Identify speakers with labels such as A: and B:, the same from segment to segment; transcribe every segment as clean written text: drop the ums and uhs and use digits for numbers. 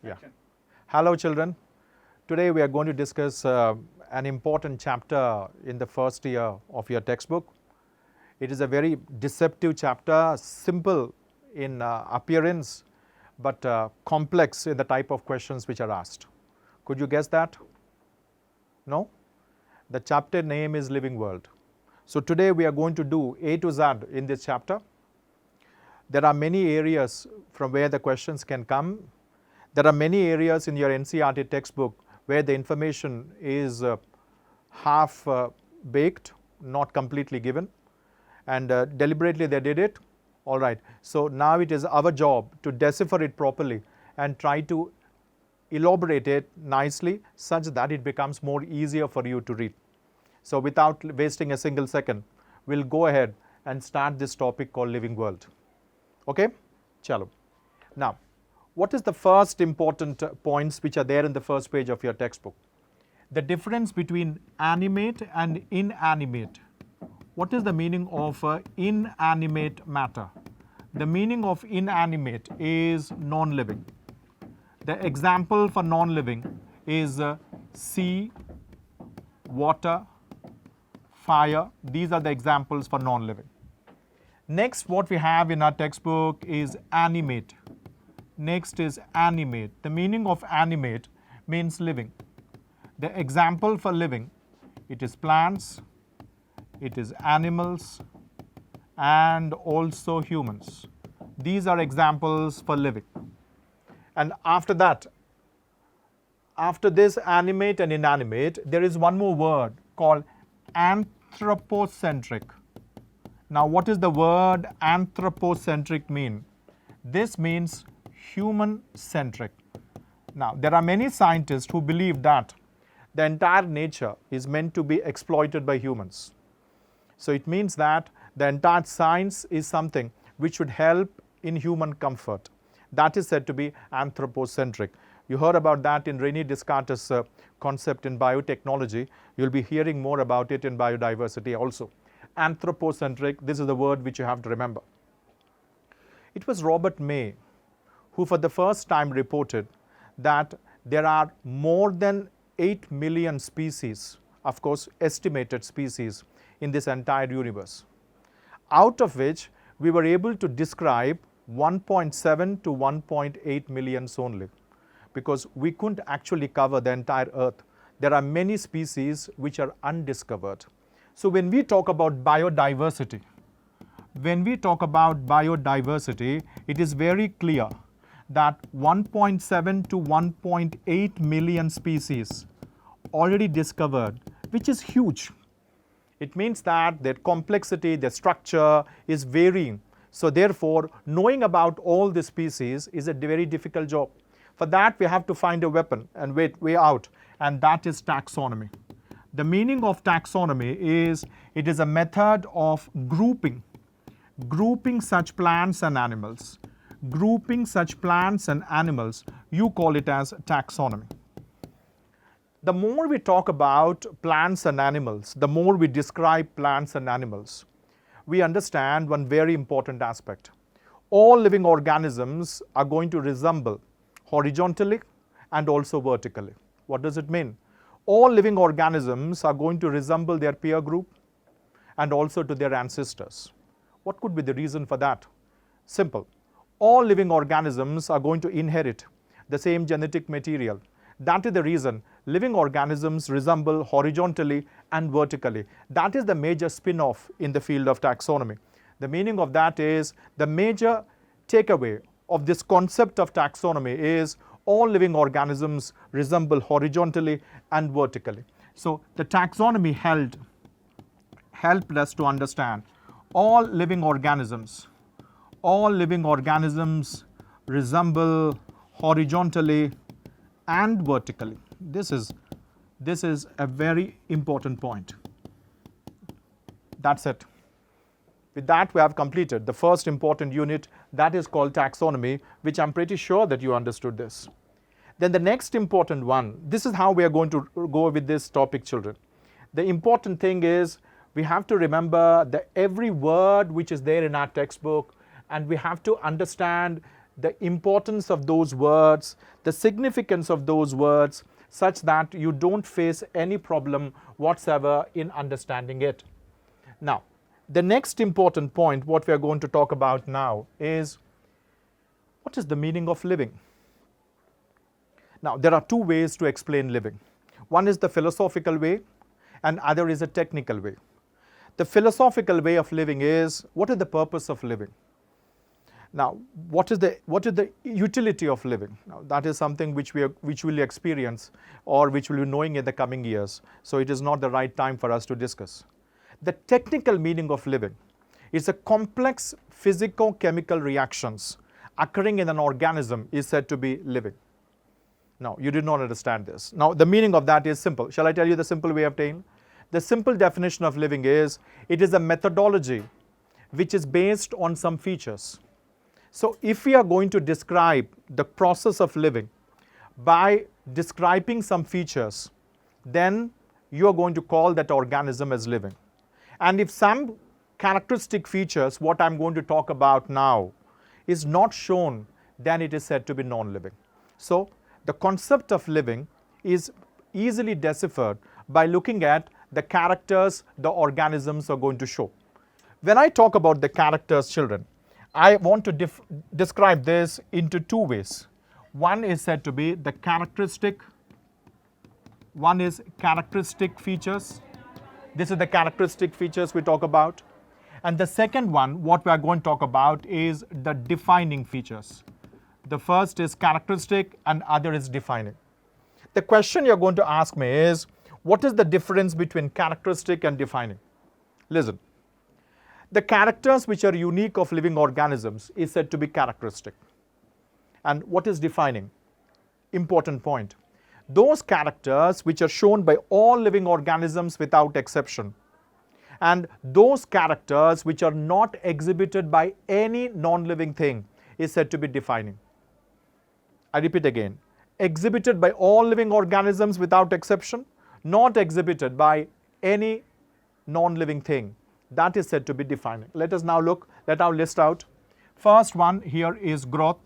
A: Yeah. Hello children. Today we are going to discuss an important chapter in the first year of your textbook. It is a very deceptive chapter, simple in appearance but complex in the type of questions which are asked. Could you guess that? No? The chapter name is Living World. So today we are going to do A to Z in this chapter. There are many areas from where the questions can come. There are many areas in your NCERT textbook where the information is half baked, not completely given, and deliberately they did it. All right. So now it is our job to decipher it properly and try to elaborate it nicely such that it becomes more easier for you to read. So without wasting a single second, we'll go ahead and start this topic called Living World. Okay? Chalo. Now, what is the first important points which are there in the first page of your textbook? The difference between animate and inanimate. What is the meaning of inanimate matter? The meaning of inanimate is non-living. The example for non-living is sea, water, fire. These are the examples for non-living. Next, what we have in our textbook is animate. Next is animate. The meaning of animate means living. The example for living, it is plants, it is animals, and also humans. These are examples for living. And after that, after this animate and inanimate, there is one more word called anthropocentric. Now, what does the word anthropocentric mean? This means human-centric. Now, there are many scientists who believe that the entire nature is meant to be exploited by humans. So it means that the entire science is something which should help in human comfort. That is said to be anthropocentric. You heard about that in René Descartes' concept in biotechnology. You'll be hearing more about it in biodiversity also. Anthropocentric, this is the word which you have to remember. It was Robert May who for the first time reported that there are more than 8 million species, of course estimated species, in this entire universe, out of which we were able to describe 1.7 to 1.8 millions only, because we couldn't actually cover the entire earth. There are many species which are undiscovered. So when we talk about biodiversity, it is very clear that 1.7 to 1.8 million species already discovered, which is huge. It means that their complexity, their structure is varying. So therefore, knowing about all the species is a very difficult job. For that, we have to find a weapon and way out, and that is taxonomy. The meaning of taxonomy is it is a method of grouping such plants and animals. Grouping such plants and animals, you call it as taxonomy. The more we talk about plants and animals, the more we describe plants and animals, we understand one very important aspect. All living organisms are going to resemble horizontally and also vertically. What does it mean? All living organisms are going to resemble their peer group and also to their ancestors. What could be the reason for that? Simple. All living organisms are going to inherit the same genetic material. That is the reason living organisms resemble horizontally and vertically. That is the major spin-off in the field of taxonomy. The meaning of that is the major takeaway of this concept of taxonomy is all living organisms resemble horizontally and vertically. So the taxonomy helped us to understand all living organisms resemble horizontally and vertically. This is a very important point. That's it. With that, we have completed the first important unit, that is called taxonomy, which I'm pretty sure that you understood this. Then the next important one, this is how we are going to go with this topic, children. The important thing is we have to remember that every word which is there in our textbook, and we have to understand the importance of those words, the significance of those words, such that you don't face any problem whatsoever in understanding it. Now, the next important point, what we are going to talk about now, is what is the meaning of living? Now, there are two ways to explain living. One is the philosophical way, and other is a technical way. The philosophical way of living is, what is the purpose of living? Now, what is the utility of living? Now, that is something which we'll experience or which we'll be knowing in the coming years. So it is not the right time for us to discuss. The technical meaning of living is a complex physico-chemical reactions occurring in an organism is said to be living. Now, you did not understand this. Now, the meaning of that is simple. Shall I tell you the simple way of saying? The simple definition of living is, it is a methodology which is based on some features. So, if we are going to describe the process of living by describing some features, then you are going to call that organism as living. And if some characteristic features, what I'm going to talk about now, is not shown, then it is said to be non-living. So, the concept of living is easily deciphered by looking at the characters the organisms are going to show. When I talk about the characters, children, I want to describe this into two ways. One is said to be the characteristic. One is characteristic features. This is the characteristic features we talk about. And the second one, what we are going to talk about, is the defining features. The first is characteristic and other is defining. The question you're going to ask me is, what is the difference between characteristic and defining? Listen. The characters which are unique of living organisms is said to be characteristic. And what is defining? Important point. Those characters which are shown by all living organisms without exception, and those characters which are not exhibited by any non-living thing is said to be defining. I repeat again. Exhibited by all living organisms without exception, not exhibited by any non-living thing. That is said to be defining. Let us now look, let us list out. First one here is growth.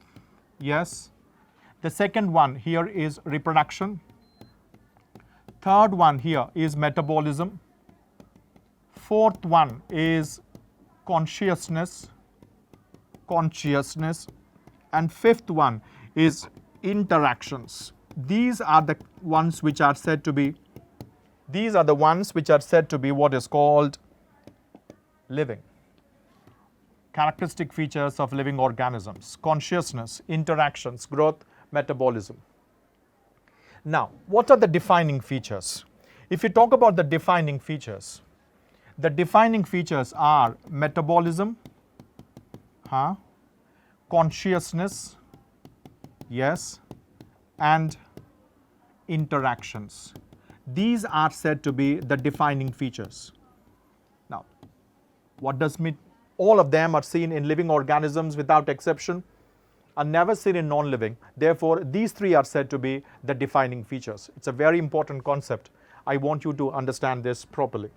A: Yes. The second one here is reproduction. Third one here is metabolism. Fourth one is consciousness. And fifth one is interactions. These are the ones which are said to be, what is called living. Characteristic features of living organisms: consciousness, interactions, growth, metabolism. Now, what are the defining features? If you talk about the defining features are metabolism, consciousness, yes, and interactions. These are said to be the defining features. Now, what does mean? All of them are seen in living organisms without exception, are never seen in non-living. Therefore, these three are said to be the defining features. It's a very important concept. I want you to understand this properly.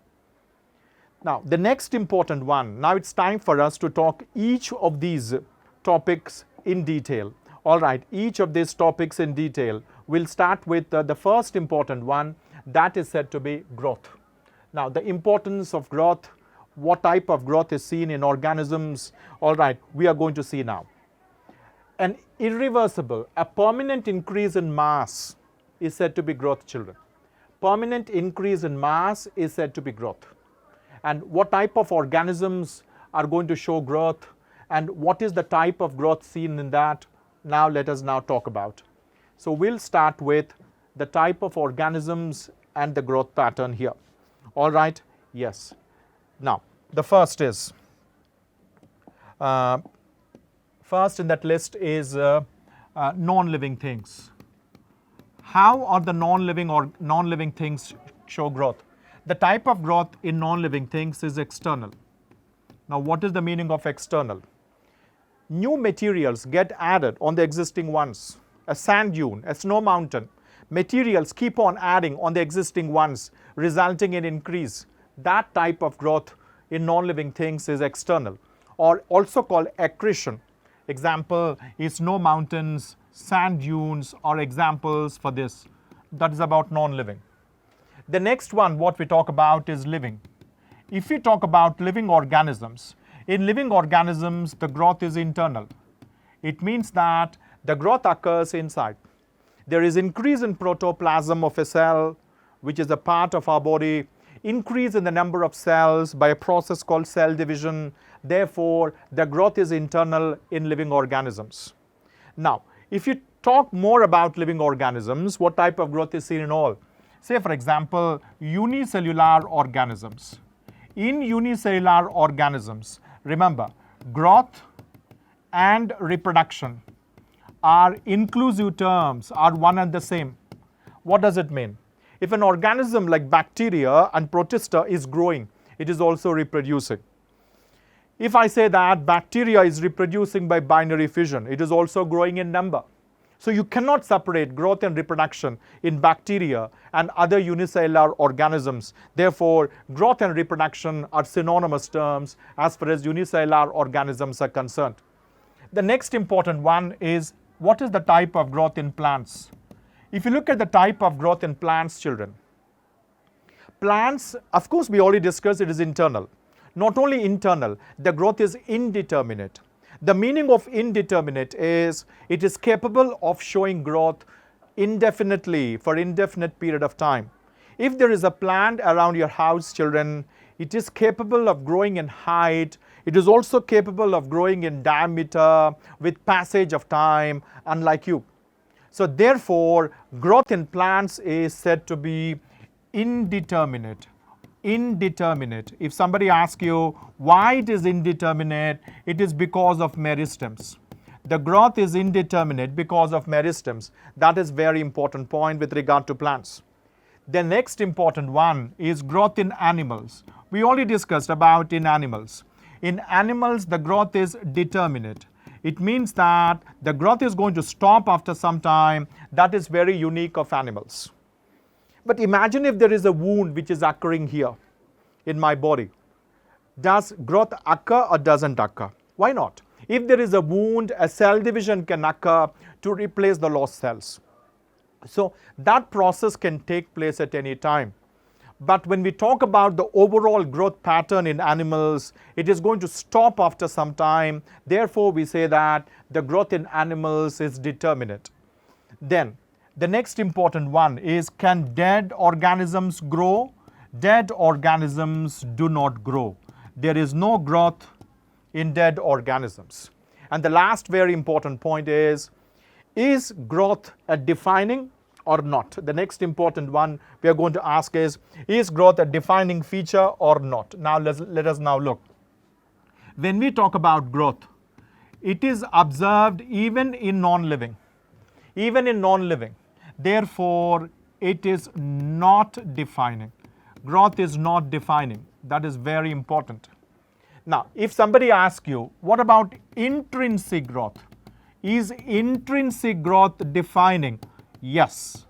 A: Now, the next important one, now it's time for us to talk each of these topics in detail. All right, each of these topics in detail. We'll start with the first important one, that is said to be growth. Now, the importance of growth, what type of growth is seen in organisms, all right, we are going to see now. An irreversible, a permanent increase in mass is said to be growth, children. Permanent increase in mass is said to be growth. And what type of organisms are going to show growth, and what is the type of growth seen in that? Now let us now talk about. So we'll start with the type of organisms and the growth pattern here. All right, yes. Now, the first is, first in that list is non-living things. How are the non-living things show growth? The type of growth in non-living things is external. Now, what is the meaning of external? New materials get added on the existing ones. A sand dune, a snow mountain, materials keep on adding on the existing ones, resulting in increase. That type of growth in non-living things is external, or also called accretion. Example is snow mountains, sand dunes are examples for this. That is about non-living. The next one, what we talk about is living. If we talk about living organisms, in living organisms, the growth is internal. It means that the growth occurs inside. There is increase in protoplasm of a cell, which is a part of our body, increase in the number of cells by a process called cell division. Therefore, the growth is internal in living organisms. Now, if you talk more about living organisms, what type of growth is seen in all? Say, for example, unicellular organisms. In unicellular organisms, remember, growth and reproduction are inclusive terms, are one and the same. What does it mean? If an organism like bacteria and protista is growing, it is also reproducing. If I say that bacteria is reproducing by binary fission, it is also growing in number. So you cannot separate growth and reproduction in bacteria and other unicellular organisms. Therefore, growth and reproduction are synonymous terms as far as unicellular organisms are concerned. The next important one is, what is the type of growth in plants? If you look at the type of growth in plants, children, plants, of course, we already discussed it is internal. Not only internal, the growth is indeterminate. The meaning of indeterminate is it is capable of showing growth indefinitely for indefinite period of time. If there is a plant around your house, children, it is capable of growing in height. It is also capable of growing in diameter with passage of time, unlike you. So therefore, growth in plants is said to be indeterminate. Indeterminate. If somebody asks you why it is indeterminate, it is because of meristems. The growth is indeterminate because of meristems. That is very important point with regard to plants. The next important one is growth in animals. We already discussed about in animals. In animals, the growth is determinate. It means that the growth is going to stop after some time. That is very unique of animals. But imagine if there is a wound which is occurring here in my body. Does growth occur or doesn't occur? Why not? If there is a wound, a cell division can occur to replace the lost cells. So that process can take place at any time. But when we talk about the overall growth pattern in animals, it is going to stop after some time. Therefore, we say that the growth in animals is determinate. Then, the next important one is, can dead organisms grow? Dead organisms do not grow. There is no growth in dead organisms. And the last very important point is growth a defining or not? The next important one we are going to ask is growth a defining feature or not? Now let us now look. When we talk about growth, it is observed even in non-living. Even in non-living. Therefore, it is not defining. Growth is not defining. That is very important. Now, if somebody asks you, what about intrinsic growth? Is intrinsic growth defining? Yes.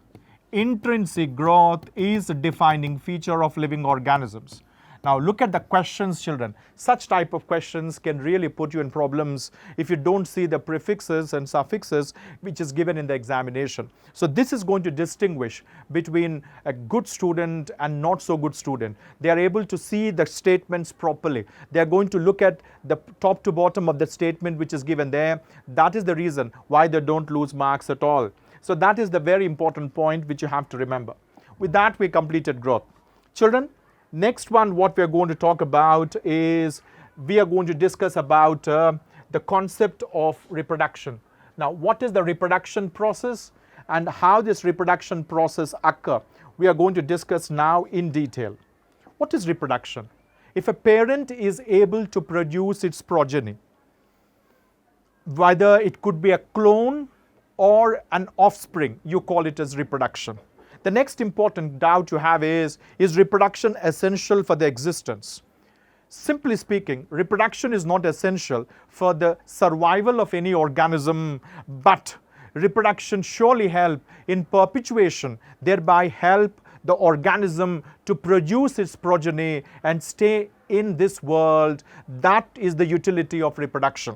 A: Intrinsic growth is a defining feature of living organisms. Now, look at the questions, children. Such type of questions can really put you in problems if you don't see the prefixes and suffixes which is given in the examination. So this is going to distinguish between a good student and not so good student. They are able to see the statements properly. They are going to look at the top to bottom of the statement which is given there. That is the reason why they don't lose marks at all. So that is the very important point which you have to remember. With that, we completed growth. Children, next one what we are going to talk about is we are going to discuss about the concept of reproduction. Now, what is the reproduction process and how this reproduction process occurs? We are going to discuss now in detail. What is reproduction? If a parent is able to produce its progeny, whether it could be a clone or an offspring, you call it as reproduction. The next important doubt you have is reproduction essential for the existence? Simply speaking, reproduction is not essential for the survival of any organism, but reproduction surely help in perpetuation, thereby help the organism to produce its progeny and stay in this world. That is the utility of reproduction.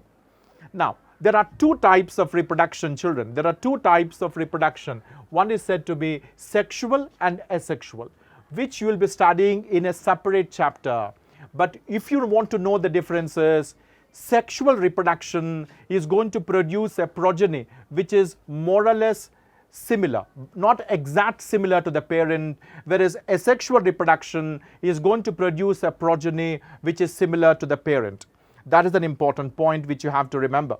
A: Now, There are two types of reproduction, children. There are two types of reproduction. One is said to be sexual and asexual, which you will be studying in a separate chapter. But if you want to know the differences, sexual reproduction is going to produce a progeny which is more or less similar, not exact similar to the parent, whereas asexual reproduction is going to produce a progeny which is similar to the parent. That is an important point which you have to remember.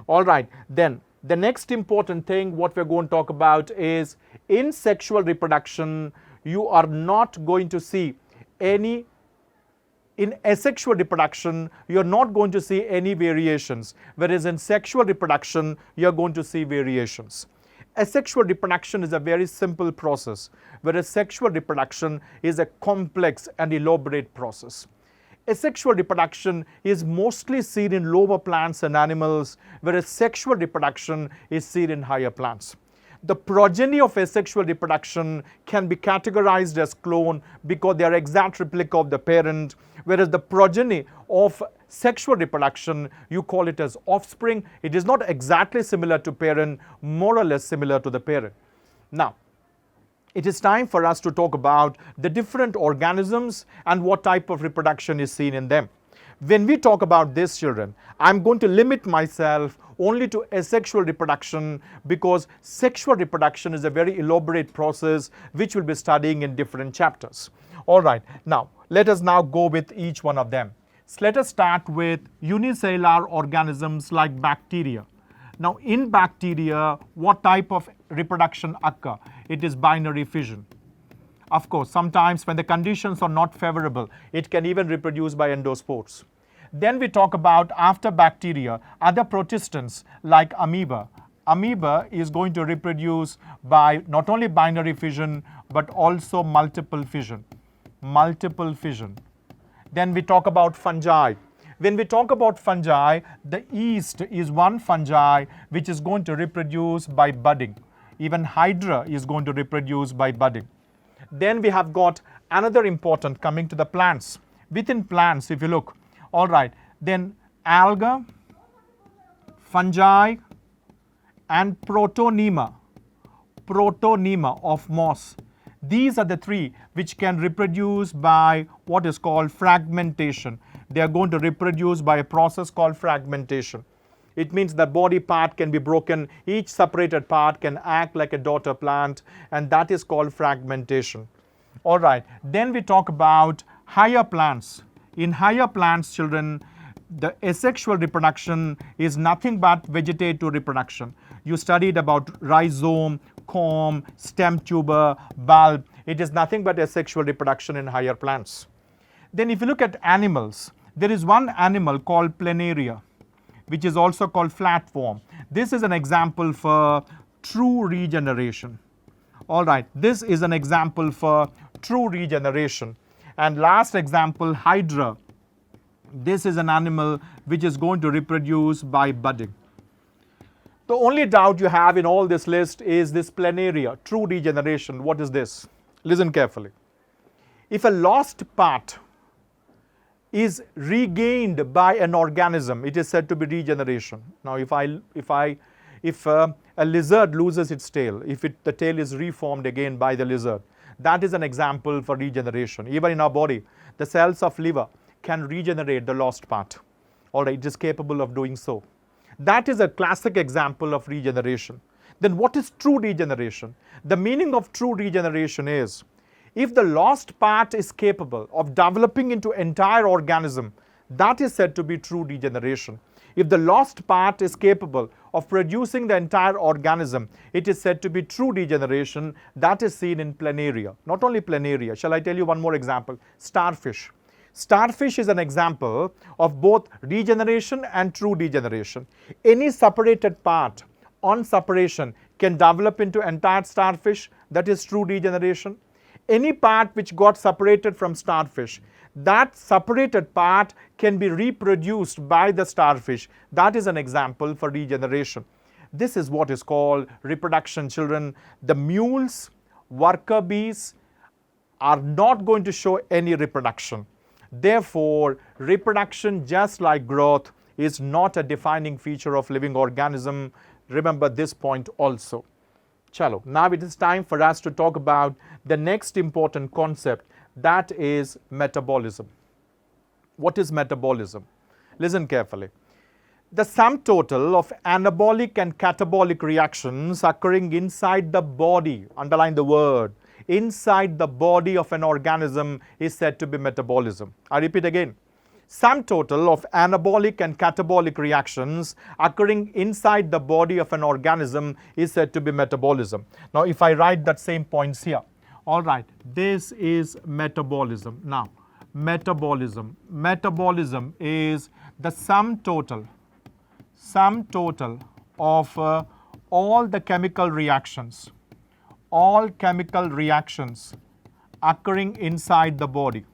A: All right, then the next important thing what we're going to talk about is in sexual reproduction, you are not going to see any, in asexual reproduction, you're not going to see any variations, whereas in sexual reproduction, you're going to see variations. Asexual reproduction is a very simple process, whereas sexual reproduction is a complex and elaborate process. Asexual reproduction is mostly seen in lower plants and animals, whereas sexual reproduction is seen in higher plants. The progeny of asexual reproduction can be categorized as clone because they are exact replica of the parent, whereas the progeny of sexual reproduction, you call it as offspring. It is not exactly similar to parent, more or less similar to the parent. Now, it is time for us to talk about the different organisms and what type of reproduction is seen in them. When we talk about this, children, I'm going to limit myself only to asexual reproduction because sexual reproduction is a very elaborate process which we'll be studying in different chapters. All right, now let us now go with each one of them. So let us start with unicellular organisms like bacteria. Now in bacteria, what type of reproduction occur? It is binary fission. Of course, sometimes when the conditions are not favorable, it can even reproduce by endospores. Then we talk about, after bacteria, other protistants like amoeba. Amoeba is going to reproduce by not only binary fission, but also multiple fission. Multiple fission. Then we talk about fungi. When we talk about fungi, the yeast is one fungi which is going to reproduce by budding. Even Hydra is going to reproduce by budding. Then we have got another important, coming to the plants. Within plants, if you look, all right, then alga, fungi, and protonema of moss. These are the three which can reproduce by what is called fragmentation. They are going to reproduce by a process called fragmentation. It means the body part can be broken, each separated part can act like a daughter plant, and that is called fragmentation. All right, then we talk about higher plants. In higher plants, children, the asexual reproduction is nothing but vegetative reproduction. You studied about rhizome, comb, stem tuber, bulb. It is nothing but asexual reproduction in higher plants. Then if you look at animals, there is one animal called planaria, which is also called flatworm. This is an example for true regeneration. All right, this is an example for true regeneration. And last example, Hydra. This is an animal which is going to reproduce by budding. The only doubt you have in all this list is this planaria, true regeneration. What is this? Listen carefully. If a lost part is regained by an organism, it is said to be regeneration. Now, if a lizard loses its tail, if the tail is reformed again by the lizard, that is an example for regeneration. Even in our body, the cells of liver can regenerate the lost part. All right, it is capable of doing so. That is a classic example of regeneration. Then what is true regeneration? The meaning of true regeneration is, if the lost part is capable of developing into entire organism, that is said to be true regeneration. If the lost part is capable of producing the entire organism, it is said to be true regeneration. That is seen in planaria. Not only planaria. Shall I tell you one more example? Starfish. Starfish is an example of both regeneration and true regeneration. Any separated part on separation can develop into entire starfish. That is true regeneration. Any part which got separated from starfish, that separated part can be reproduced by the starfish. That is an example for regeneration. This is what is called reproduction, children. The mules, worker bees are not going to show any reproduction. Therefore, reproduction, just like growth, is not a defining feature of living organism. Remember this point also. Chalo, now it is time for us to talk about the next important concept, that is metabolism. What is metabolism? Listen carefully. The sum total of anabolic and catabolic reactions occurring inside the body, underline the word, inside the body of an organism is said to be metabolism. I repeat again. Sum total of anabolic and catabolic reactions occurring inside the body of an organism is said to be metabolism. Now, if I write that same points here, all right, this is metabolism. Now, metabolism is the sum total of all the chemical reactions occurring inside the body,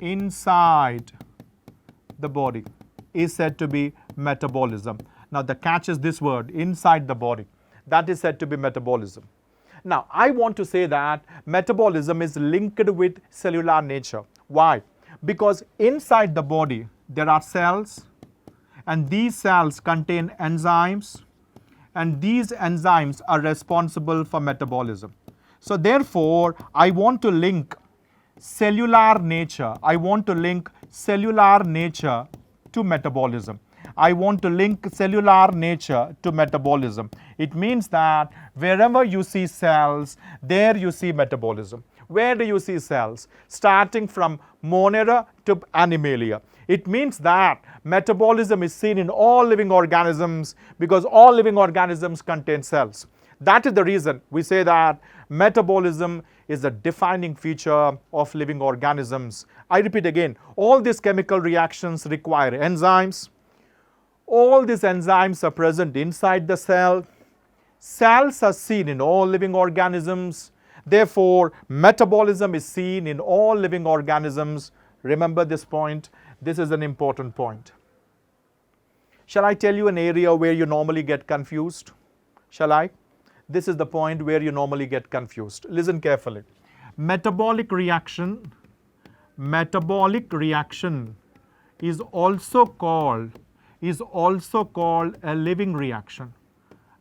A: inside the body is said to be metabolism. Now the catch is this word, inside the body. That is said to be metabolism. Now I want to say that metabolism is linked with cellular nature. Why? Because inside the body there are cells, and these cells contain enzymes, and these enzymes are responsible for metabolism. So therefore, I want to link cellular nature. I want to link cellular nature to metabolism. I want to link cellular nature to metabolism. It means that wherever you see cells, there you see metabolism. Where do you see cells? Starting from Monera to Animalia. It means that metabolism is seen in all living organisms because all living organisms contain cells. That is the reason we say that metabolism is a defining feature of living organisms. I repeat again, all these chemical reactions require enzymes. All these enzymes are present inside the cell. Cells are seen in all living organisms. Therefore, metabolism is seen in all living organisms. Remember this point. This is an important point. Shall I tell you an area where you normally get confused? Shall I? This is the point where you normally get confused. Listen carefully. Metabolic reaction is also called a living reaction.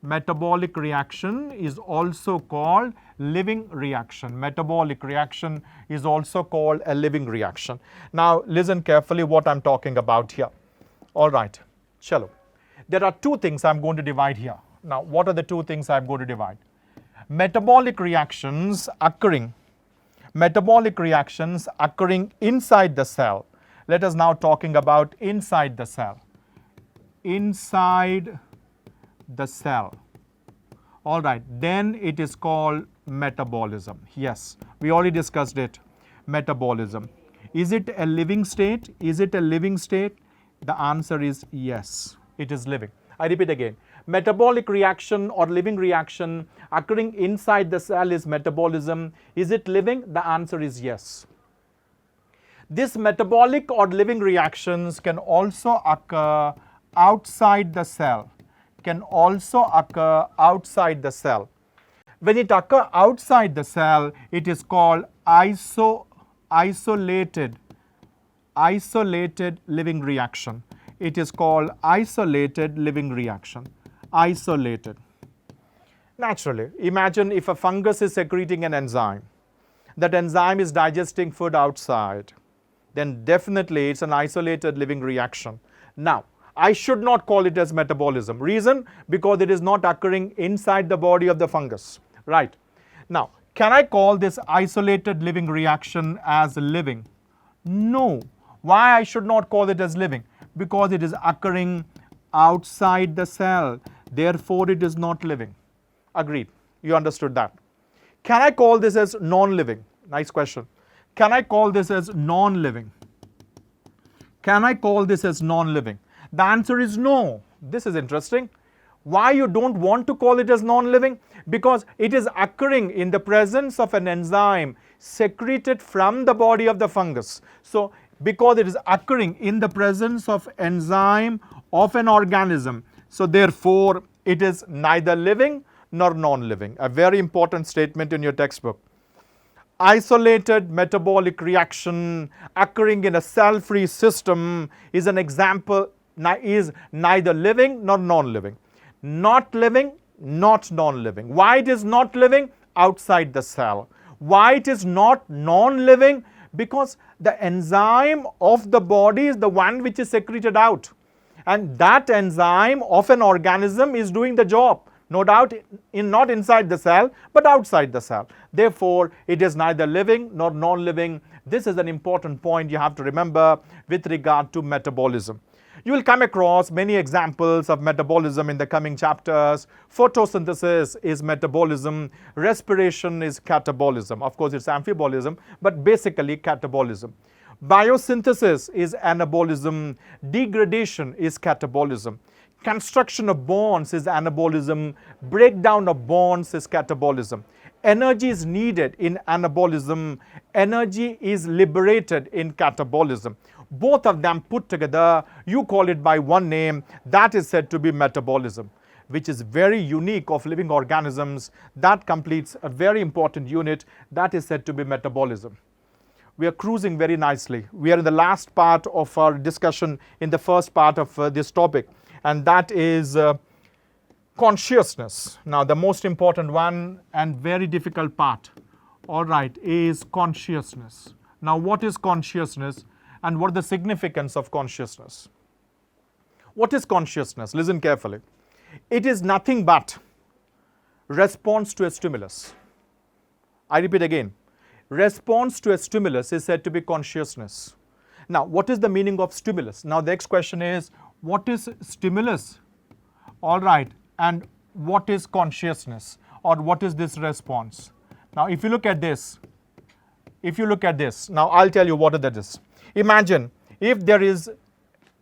A: Metabolic reaction is also called living reaction. Metabolic reaction is also called a living reaction. Now listen carefully what I'm talking about here. All right, chalo. There are two things I'm going to divide here. Now, what are the two things I'm going to divide? Metabolic reactions occurring inside the cell. Let us now talking about inside the cell. Inside the cell. All right, then it is called metabolism. Yes, we already discussed it. Metabolism. Is it a living state? Is it a living state? The answer is yes, it is living. I repeat again. Metabolic reaction or living reaction occurring inside the cell is metabolism. Is it living? The answer is yes. These metabolic or living reactions can also occur outside the cell. When it occurs outside the cell, it is called isolated living reaction. It is called isolated living reaction. Isolated. Naturally, imagine if a fungus is secreting an enzyme. That enzyme is digesting food outside. Then definitely it's an isolated living reaction. Now, I should not call it as metabolism. Reason? Because it is not occurring inside the body of the fungus. Right. Now, can I call this isolated living reaction as living? No. Why I should not call it as living? Because it is occurring outside the cell. Therefore, it is not living. Agreed. You understood that. Can I call this as non-living? Nice question. Can I call this as non-living? Can I call this as non-living? The answer is no. This is interesting. Why you don't want to call it as non-living? Because it is occurring in the presence of an enzyme secreted from the body of the fungus. So, because it is occurring in the presence of enzyme of an organism, so therefore it is neither living nor non-living. A very important statement in your textbook. isolated metabolic reaction occurring in a cell-free system is an example, is neither living nor non-living. Not living, not non-living. Why it is not living? Outside the cell. Why it is not non-living? Because the enzyme of the body is the one which is secreted out. And that enzyme of an organism is doing the job. No doubt not inside the cell, but outside the cell. Therefore, it is neither living nor non-living. This is an important point you have to remember with regard to metabolism. You will come across many examples of metabolism in the coming chapters. Photosynthesis is metabolism. Respiration is catabolism. Of course, it's amphibolism, but basically catabolism. Biosynthesis is anabolism. Degradation is catabolism. Construction of bonds is anabolism. Breakdown of bonds is catabolism. Energy is needed in anabolism. Energy is liberated in catabolism. Both of them put together, you call it by one name, that is said to be metabolism, which is very unique of living organisms. That completes a very important unit that is said to be metabolism. We are cruising very nicely. We are in the last part of our discussion in the first part of this topic, and that is consciousness. Now, the most important one and very difficult part, all right, is consciousness. Now, what is consciousness and what is the significance of consciousness? What is consciousness? Listen carefully. It is nothing but response to a stimulus. I repeat again. Response to a stimulus is said to be consciousness. Now, what is the meaning of stimulus? Now, the next question is, what is stimulus? All right, and what is consciousness, or what is this response? Now, if you look at this, now I'll tell you what that is. Imagine if there is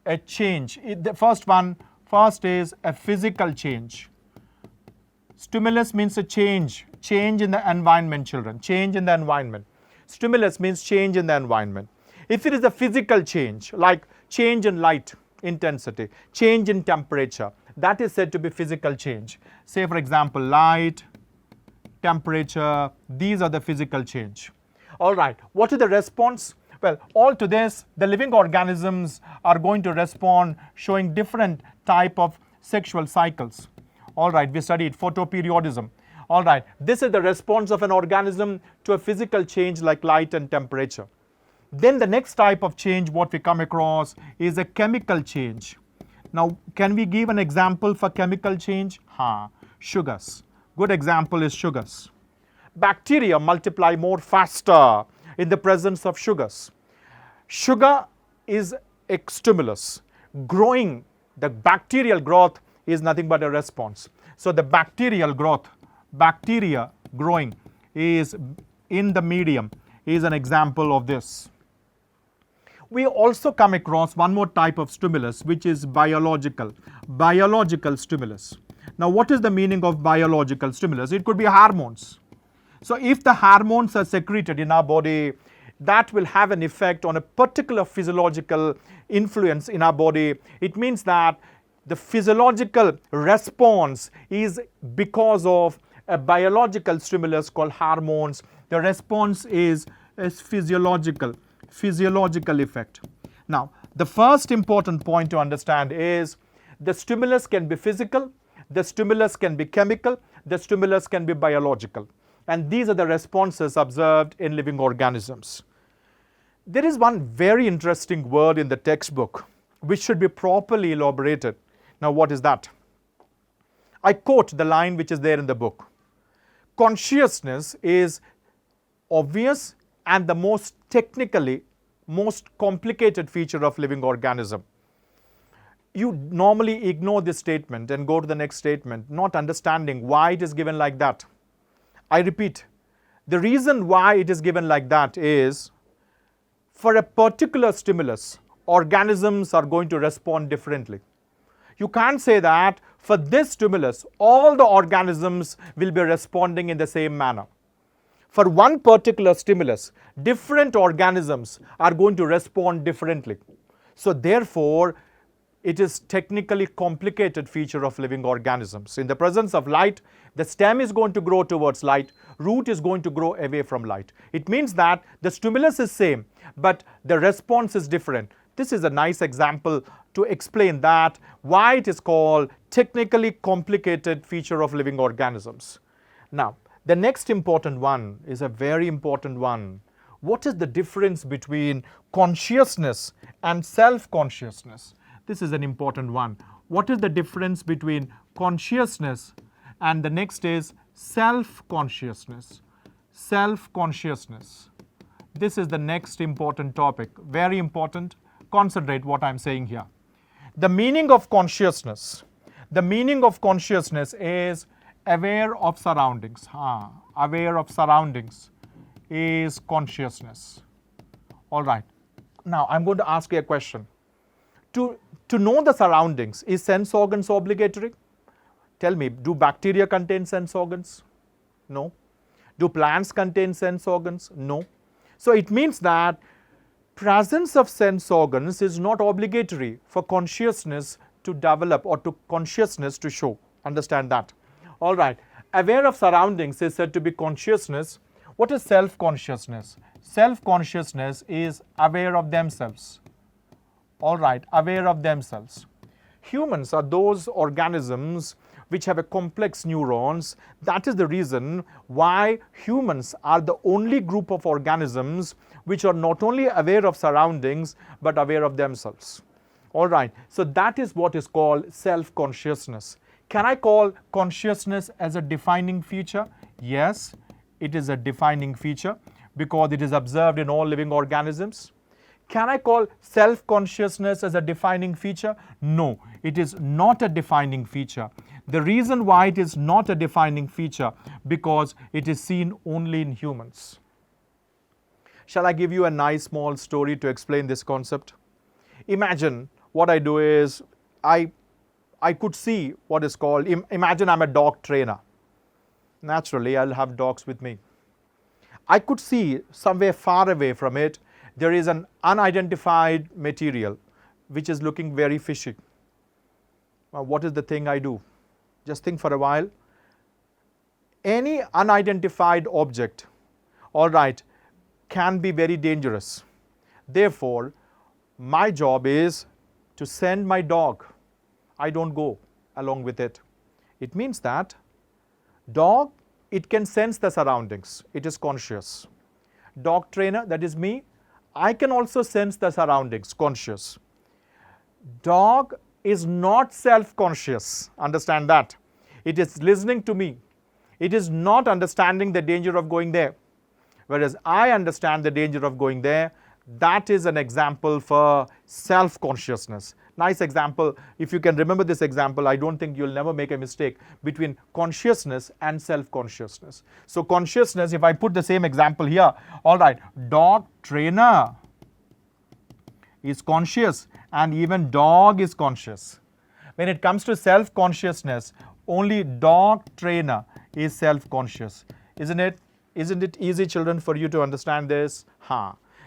A: a change. The first is a physical change. Stimulus means a change in the environment, children, change in the environment. Stimulus means change in the environment. If it is a physical change, like change in light intensity, change in temperature, that is said to be physical change. Say, for example, light, temperature, these are the physical change. All right, what is the response? Well, all to this, the living organisms are going to respond showing different type of sexual cycles. All right, we studied photoperiodism. All right, this is the response of an organism to a physical change like light and temperature. Then the next type of change what we come across is a chemical change. Now, can we give an example for chemical change? Sugars. Good example is sugars. Bacteria multiply more faster in the presence of sugars. Sugar is a stimulus. Growing, the bacterial growth is nothing but a response. So the bacteria growing is in the medium is an example of this. We also come across one more type of stimulus, which is biological stimulus. Now, what is the meaning of biological stimulus? It could be hormones. So if the hormones are secreted in our body, that will have an effect on a particular physiological influence in our body. It means that the physiological response is because of a biological stimulus called hormones. The response is physiological effect. Now, the first important point to understand is the stimulus can be physical, the stimulus can be chemical, the stimulus can be biological. And these are the responses observed in living organisms. There is one very interesting word in the textbook which should be properly elaborated. Now, what is that? I quote the line which is there in the book. Consciousness is obvious and the most technically most complicated feature of living organism. You normally ignore this statement and go to the next statement, not understanding why it is given like that. I repeat, the reason why it is given like that is for a particular stimulus, organisms are going to respond differently. You can't say that for this stimulus, all the organisms will be responding in the same manner. For one particular stimulus, different organisms are going to respond differently. So therefore, it is technically complicated feature of living organisms. In the presence of light, the stem is going to grow towards light, root is going to grow away from light. It means that the stimulus is same, but the response is different. This is a nice example to explain that why it is called technically complicated feature of living organisms. Now, the next important one is a very important one. What is the difference between consciousness and self-consciousness? This is an important one. What is the difference between consciousness and the next is self-consciousness? Self-consciousness. This is the next important topic. Very important. Concentrate what I'm saying here. The meaning of consciousness. The meaning of consciousness is aware of surroundings. Aware of surroundings is consciousness. All right. Now I'm going to ask you a question. To know the surroundings, is sense organs obligatory? Tell me, do bacteria contain sense organs? No. Do plants contain sense organs? No. So it means that presence of sense organs is not obligatory for consciousness to develop or to consciousness to show. Understand that. All right. Aware of surroundings is said to be consciousness. What is self-consciousness? Self-consciousness is aware of themselves. All right, aware of themselves. Humans are those organisms which have a complex neurons. That is the reason why humans are the only group of organisms which are not only aware of surroundings but aware of themselves. All right, so that is what is called self-consciousness. Can I call consciousness as a defining feature? Yes, it is a defining feature because it is observed in all living organisms. Can I call self-consciousness as a defining feature? No, it is not a defining feature. The reason why it is not a defining feature because it is seen only in humans. Shall I give you a nice small story to explain this concept? Imagine what I do is I could see what is called, imagine I'm a dog trainer. Naturally, I'll have dogs with me. I could see somewhere far away from it, there is an unidentified material which is looking very fishy. What is the thing I do? Just think for a while. Any unidentified object, all right, can be very dangerous. Therefore, my job is to send my dog. I don't go along with it. It means that dog, it can sense the surroundings. It is conscious. Dog trainer, that is me, I can also sense the surroundings, conscious. Dog is not self-conscious. Understand that. It is listening to me. It is not understanding the danger of going there. Whereas I understand the danger of going there. That is an example for self-consciousness. Nice example. If you can remember this example, I don't think you'll never make a mistake between consciousness and self-consciousness. So consciousness, if I put the same example here, all right, dog trainer is conscious and even dog is conscious. When it comes to self-consciousness, only dog trainer is self-conscious. Isn't it? Isn't it easy, children, for you to understand this?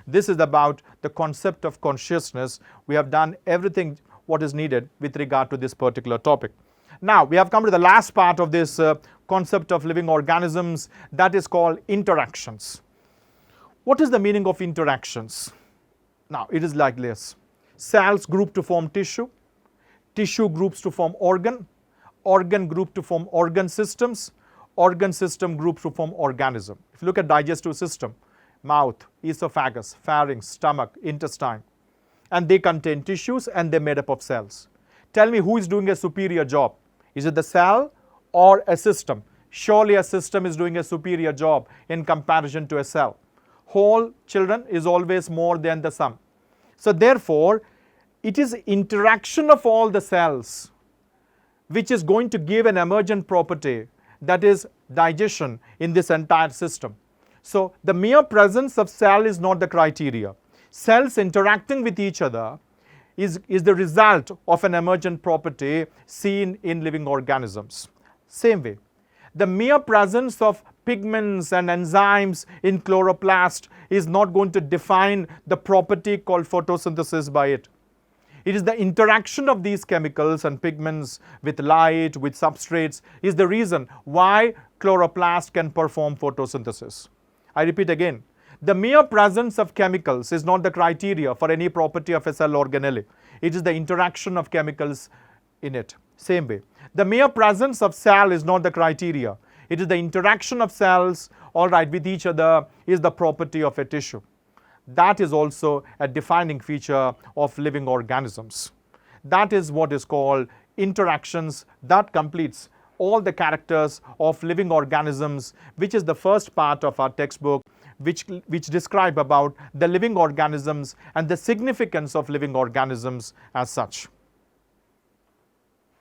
A: This is about the concept of consciousness. We have done everything what is needed with regard to this particular topic. Now, we have come to the last part of this concept of living organisms, that is called interactions. What is the meaning of interactions? Now, it is like this. Cells group to form tissue, tissue groups to form organ, organ group to form organ systems, organ system group to form organism. If you look at digestive system, mouth, esophagus, pharynx, stomach, intestine, and they contain tissues and they're made up of cells. Tell me who is doing a superior job. Is it the cell or a system? Surely a system is doing a superior job in comparison to a cell. Whole, children, is always more than the sum. So therefore, it is interaction of all the cells which is going to give an emergent property, that is digestion in this entire system. So the mere presence of cell is not the criteria. Cells interacting with each other is the result of an emergent property seen in living organisms. Same way, the mere presence of pigments and enzymes in chloroplast is not going to define the property called photosynthesis by it. It is the interaction of these chemicals and pigments with light, with substrates, is the reason why chloroplast can perform photosynthesis. I repeat again, the mere presence of chemicals is not the criteria for any property of a cell organelle. It is the interaction of chemicals in it. Same way, the mere presence of cell is not the criteria. It is the interaction of cells, all right, with each other is the property of a tissue. That is also a defining feature of living organisms. That is what is called interactions. That completes all the characters of living organisms, which is the first part of our textbook, which describe about the living organisms and the significance of living organisms as such.